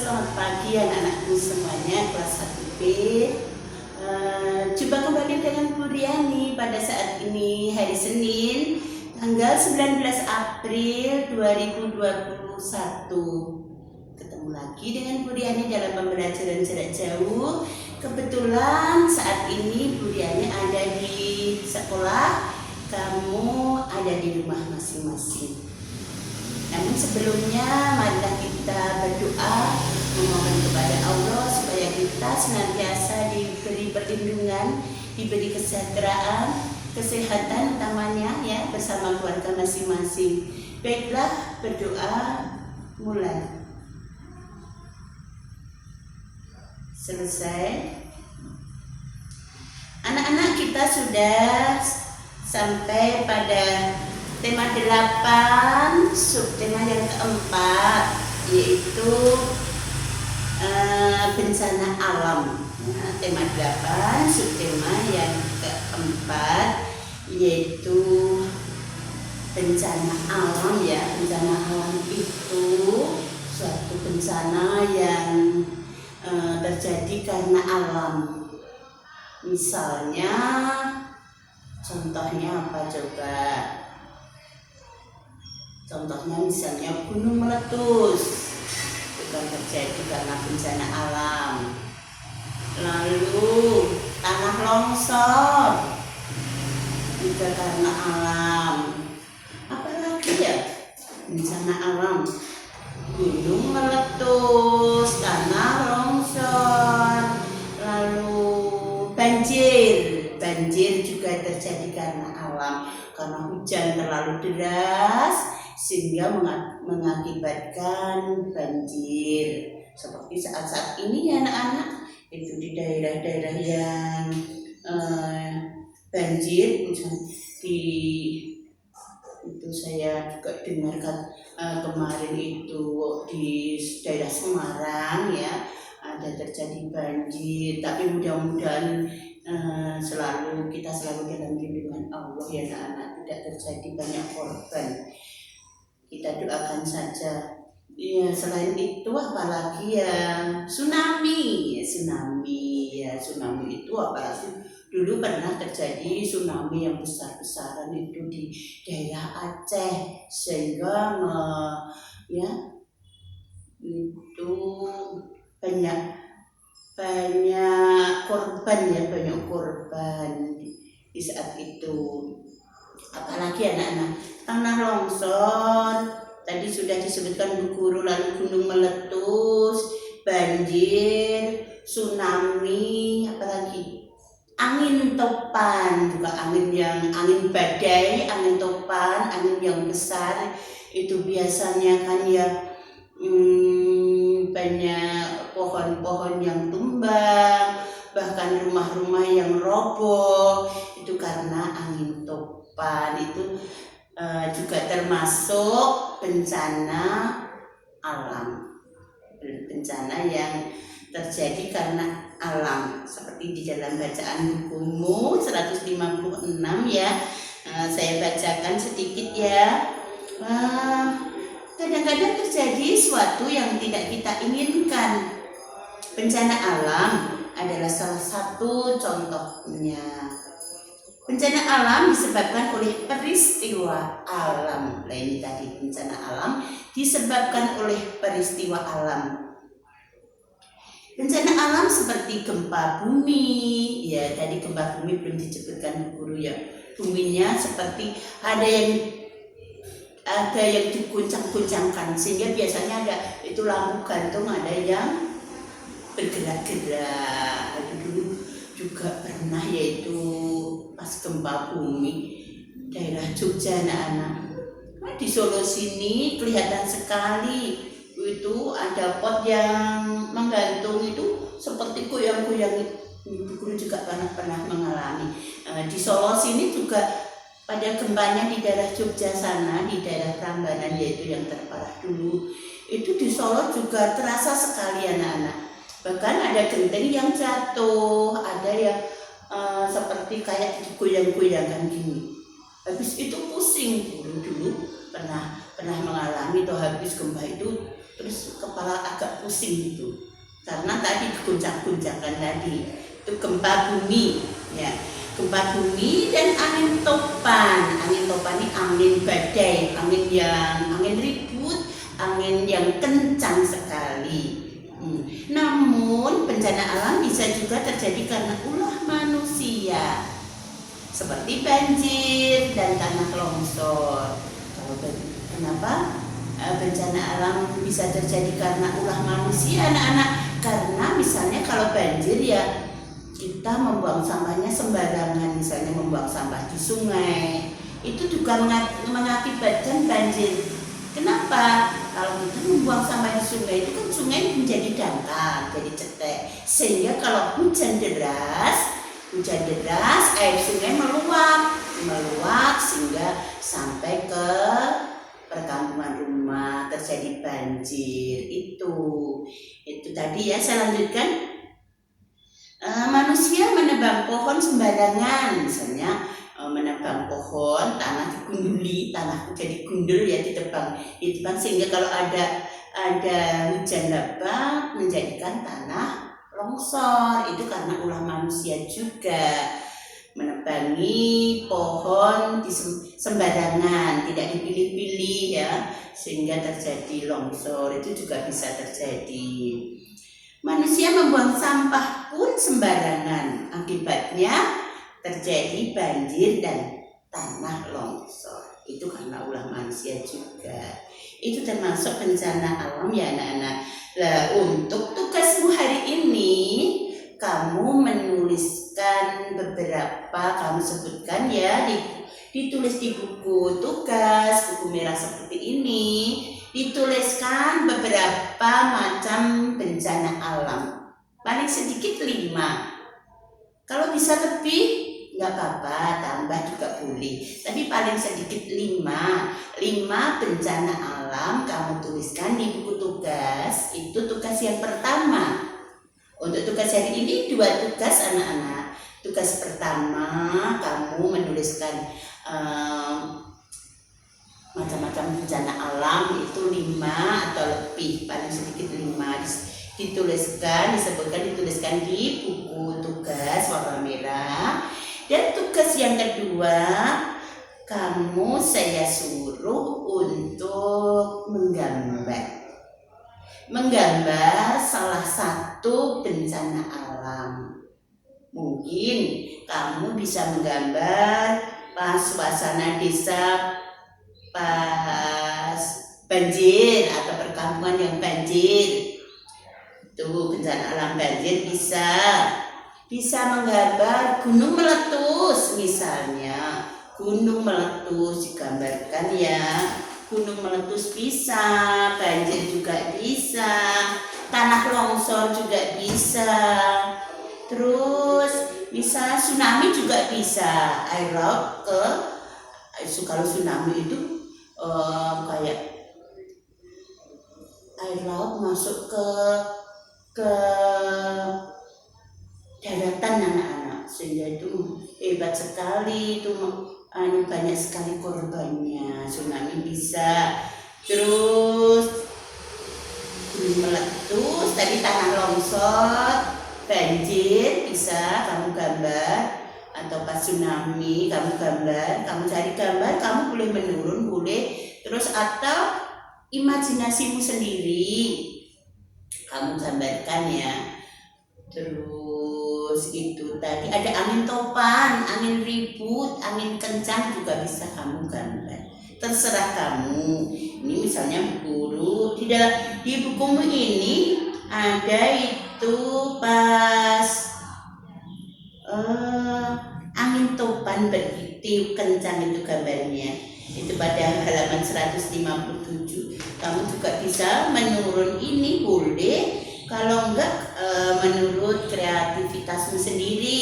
Selamat pagi anak-anakku semuanya kelas 1B. Jumpa kembali dengan Bu Riani pada saat ini hari Senin tanggal 19 April 2021. Ketemu lagi dengan Bu Riani dalam pembelajaran jarak jauh. Kebetulan saat ini Bu Riani ada di sekolah, kamu ada di rumah masing-masing. Namun sebelumnya marilah kita berdoa memohon kepada Allah supaya kita senantiasa diberi perlindungan, diberi kesejahteraan, kesehatan utamanya ya bersama keluarga masing-masing. Baiklah, berdoa mulai. Selesai. Anak-anak kita sudah sampai pada tema 8, subtema yang keempat, yaitu bencana alam. Tema 8, subtema yang keempat, yaitu bencana alam ya. Bencana alam itu suatu bencana yang terjadi karena alam. Misalnya, contohnya apa coba? Contohnya misalnya gunung meletus, itu kan terjadi karena bencana alam. Lalu tanah longsor, juga karena alam. Apalagi ya bencana alam? Gunung meletus, tanah longsor, lalu banjir. Banjir juga terjadi karena alam, karena hujan terlalu deras sehingga mengakibatkan banjir. Seperti saat-saat ini ya anak-anak, itu di daerah-daerah yang banjir, itu saya juga dengarkan kemarin itu di daerah Semarang ya ada terjadi banjir. Tapi mudah-mudahan kita selalu dalam lindungan Allah ya anak-anak, tidak terjadi banyak korban. Kita doakan saja. Ya, selain itu apalagi ya tsunami itu apalagi dulu pernah terjadi tsunami yang besar-besaran itu di daerah Aceh, sehingga itu banyak korban di saat itu. Apalagi anak-anak, tanah longsor tadi sudah disebutkan Bu Guru, lalu gunung meletus, banjir, tsunami, apalagi angin topan, juga angin badai, angin topan, angin yang besar itu biasanya kan ya banyak pohon-pohon yang tumbang, bahkan rumah-rumah yang roboh, itu karena angin topan. Itu juga termasuk bencana alam, bencana yang terjadi karena alam, seperti di dalam bacaan bukumu 156 ya. Saya bacakan sedikit ya. Kadang-kadang terjadi sesuatu yang tidak kita inginkan. Bencana alam adalah salah satu contohnya. Bencana alam disebabkan oleh peristiwa alam. Ini tadi bencana alam disebabkan oleh peristiwa alam. Bencana alam seperti gempa bumi, ya tadi gempa bumi belum disebutkan Bu Guru ya. Buminya seperti ada yang diguncang-guncangkan, sehingga biasanya ada itu lampu gantung, ada yang bergerak-gerak. Dulu juga pernah yaitu pas gempa bumi daerah Jogja anak-anak. Di Solo sini kelihatan sekali itu ada pot yang menggantung itu seperti goyang-goyang. Ibu Guru juga pernah mengalami. Di Solo sini juga pada gempanya di daerah Jogja sana, di daerah Prambanan yaitu yang terparah dulu. Itu di Solo juga terasa sekali anak-anak. Bahkan ada genteng yang jatuh, ada yang seperti kayak goyang-goyangan gini. Habis itu pusing. Dulu pernah mengalami tuh habis gempa itu terus kepala agak pusing gitu karena tadi gonjak-gonjakan tadi itu gempa bumi ya, gempa bumi dan angin topan. Angin topan ini angin badai, angin ribut, angin yang kencang sekali. Namun bencana alam bisa juga terjadi karena ulah manusia seperti banjir dan tanah longsor. Kenapa bencana alam bisa terjadi karena ulah manusia, anak-anak? Karena misalnya kalau banjir ya kita membuang sampahnya sembarangan, misalnya membuang sampah di sungai, itu juga mengakibatkan banjir. Kenapa? Kalau kita membuang sampah di sungai, itu kan sungai menjadi dangkal, jadi cetek, sehingga kalau hujan deras, air sungai meluap sehingga sampai ke perkampungan rumah, terjadi banjir. Itu tadi ya. Saya lanjutkan. Manusia menebang pohon sembarangan, misalnya menebang pohon, tanah digunduli, tanah jadi gundul ya, ditebang sehingga kalau ada hujan lebat menjadikan tanah longsor. Itu karena ulah manusia juga, menebangi pohon di sembarangan, tidak dipilih-pilih ya, sehingga terjadi longsor. Itu juga bisa terjadi. Manusia membuang sampah pun sembarangan, akibatnya terjadi banjir dan tanah longsor. Itu karena ulah manusia juga. Itu termasuk bencana alam ya anak-anak. Nah, untuk tugasmu hari ini, kamu menuliskan beberapa, kamu sebutkan ya, ditulis di buku tugas, buku merah seperti ini. Dituliskan beberapa macam bencana alam, paling sedikit 5. Kalau bisa lebih nggak apa-apa, tambah juga boleh, tapi paling sedikit 5 bencana alam kamu tuliskan di buku tugas. Itu tugas yang pertama. Untuk tugas hari ini 2 tugas anak-anak. Tugas pertama kamu menuliskan macam-macam bencana alam, itu 5 atau lebih, paling sedikit 5. Dituliskan di buku tugas warna merah. Dan tugas yang kedua, saya suruh untuk menggambar salah satu bencana alam. Mungkin kamu bisa menggambar pas suasana desa pas banjir atau perkampungan yang banjir. Tuh bencana alam banjir bisa menggambar gunung meletus, misalnya gunung meletus digambarkan ya. Gunung meletus bisa, banjir juga bisa, tanah longsor juga bisa. Terus bisa tsunami juga bisa, air laut kalau tsunami itu kayak air laut masuk ke daratan anak-anak, sehingga itu hebat sekali, itu banyak sekali korbannya. Tsunami bisa, terus meletus tadi, tanah longsor, banjir bisa kamu gambar, atau pas tsunami kamu gambar, kamu cari gambar, kamu boleh menurun, boleh, terus atau imajinasimu sendiri kamu gambarkan ya. Terus itu tadi ada angin topan, angin ribut, angin kencang juga bisa kamu gambar. Terserah kamu. Ini misalnya guru di bukumu ini ada itu pas angin topan begitu kencang itu gambarnya. Itu pada halaman 157. Kamu juga bisa menurun ini, boleh. Kalau enggak menurut kreativitasmu sendiri,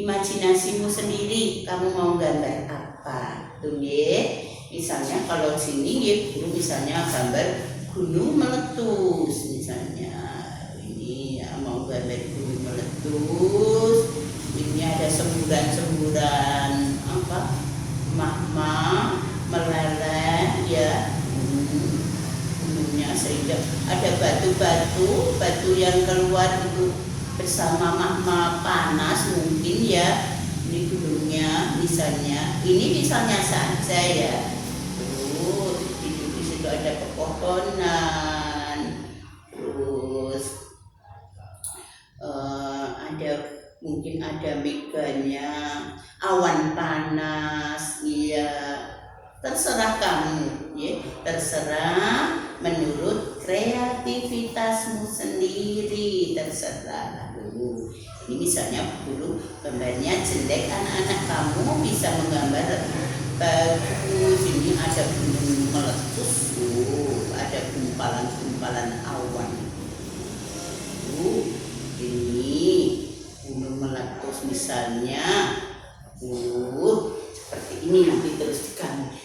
imajinasimu sendiri, kamu mau gambar apa? Tuh ya. Misalnya kalau sini ya, misalnya gambar gunung meletus misalnya. Ini ya, mau gambar gunung meletus. Ini ada semburan-semburan magma meleleh ya, gunungnya sehingga ada batu yang keluar itu bersama magma panas mungkin ya. Ini gunungnya misalnya, ini misalnya saja ya. Tuh, di situ ada pepohonan, terus mungkin ada meganya, awan panas, iya. Terserah kamu, ya. Terserah menurut kreativitasmu sendiri, terserah. Ini misalnya dulu gambarnya jelek, anak-anak kamu bisa menggambar bagus. Ini ada gunung meletus, ada gumpalan-gumpalan awan. Ini gunung meletus misalnya, seperti ini. Nanti terus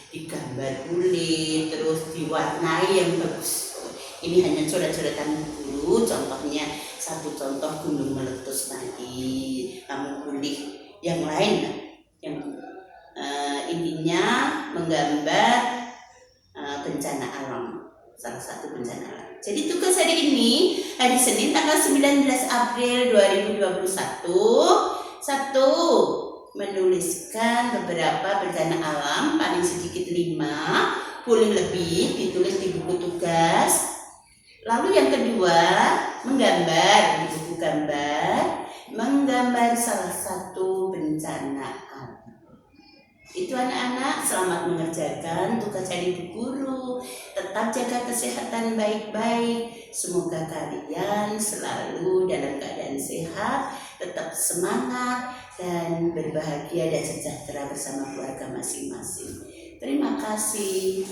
digambar kulit, terus diwarnai yang bagus. Ini hanya coret-coretan dulu, contohnya. Satu contoh gunung meletus tadi, kamu pilih yang lain, yang intinya menggambar bencana alam, salah satu bencana alam. Jadi tugas hari ini, hari Senin tanggal 19 April 2021, 1. Menuliskan beberapa bencana alam, paling sedikit 5, boleh lebih, ditulis di buku tugas. Lalu yang kedua, menggambar di buku gambar, menggambar salah satu bencana alam. Itu anak-anak, selamat mengerjakan tugas dari Bu Guru. Tetap jaga kesehatan baik-baik. Semoga kalian selalu dalam keadaan sehat, tetap semangat, dan berbahagia dan sejahtera bersama keluarga masing-masing. Terima kasih.